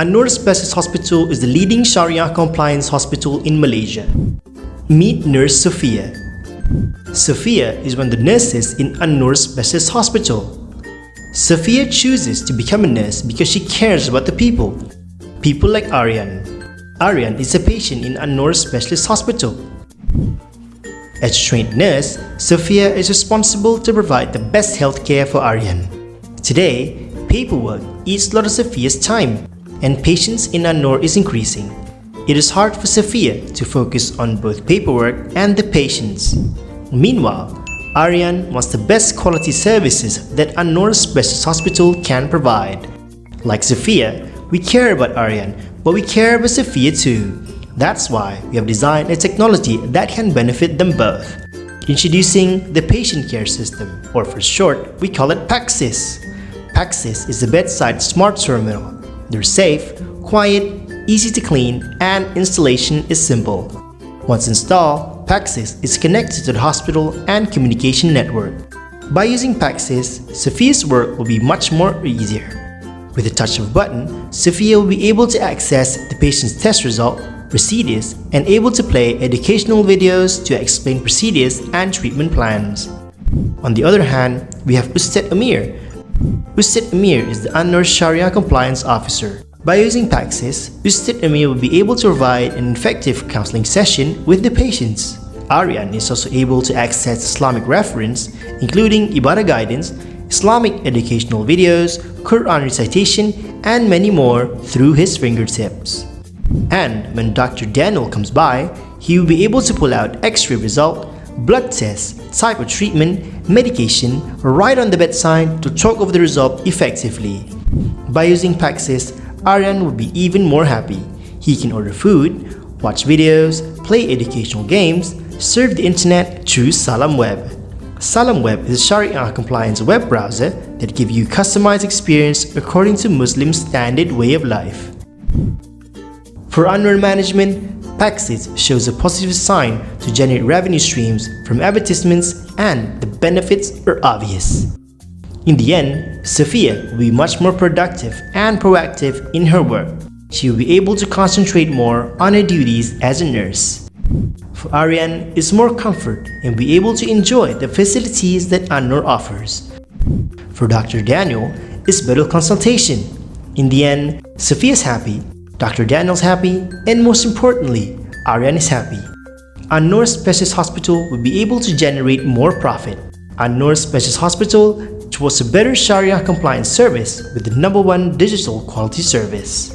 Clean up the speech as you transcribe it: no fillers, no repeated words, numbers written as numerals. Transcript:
An-Nur Specialist Hospital is the leading Sharia compliance hospital in Malaysia. Meet Nurse Sophia. Sophia is one of the nurses in An-Nur Specialist Hospital. Sophia chooses to become a nurse because she cares about the people. People like Aryan. Aryan is a patient in An-Nur Specialist Hospital. As a trained nurse, Sophia is responsible to provide the best healthcare for Aryan. Today, paperwork eats a lot of Sophia's time, and patients in An-Nur is increasing. It is hard for Sophia to focus on both paperwork and the patients. Meanwhile, Aryan wants the best quality services that An-Nur Specialist Hospital can provide. Like Sophia, we care about Aryan, but we care about Sophia too. That's why we have designed a technology that can benefit them both. Introducing the Patient Care System, or for short, we call it PACSYS. PACSYS is a bedside smart terminal. They're safe, quiet, easy to clean, and installation is simple. Once installed, PACSYS is connected to the hospital and communication network. By using PACSYS, Sophia's work will be much more easier. With a touch of a button, Sophia will be able to access the patient's test result, procedures, and able to play educational videos to explain procedures and treatment plans. On the other hand, we have Ustad Amir. Ustad Amir is the An-Nur Sharia Compliance Officer. By using PACSYS, Ustad Amir will be able to provide an effective counseling session with the patients. Aryan is also able to access Islamic reference, including Ibadah guidance, Islamic educational videos, Quran recitation, and many more through his fingertips. And when Dr. Daniel comes by, he will be able to pull out X-ray result, blood test, type of treatment, medication right on the bedside to talk over the result effectively. By using PACSYS, Aryan will be even more happy. He can order food, watch videos, play educational games, surf the internet through Salam Web. Salam Web is a Sharia compliance web browser that gives you customized experience according to Muslim standard way of life. For An-Nur management, PACSYS shows a positive sign to generate revenue streams from advertisements, and the benefits are obvious. In the end, Sophia will be much more productive and proactive in her work. She will be able to concentrate more on her duties as a nurse. For Aryan, it's more comfort and be able to enjoy the facilities that An-Nur offers. For Dr. Daniel, it's better consultation. In the end, Sophia's happy, Dr. Daniel's happy, and most importantly, Aryan is happy. An-Nur Specialist Hospital will be able to generate more profit. An-Nur Specialist Hospital was a better Sharia compliance service with the #1 digital quality service.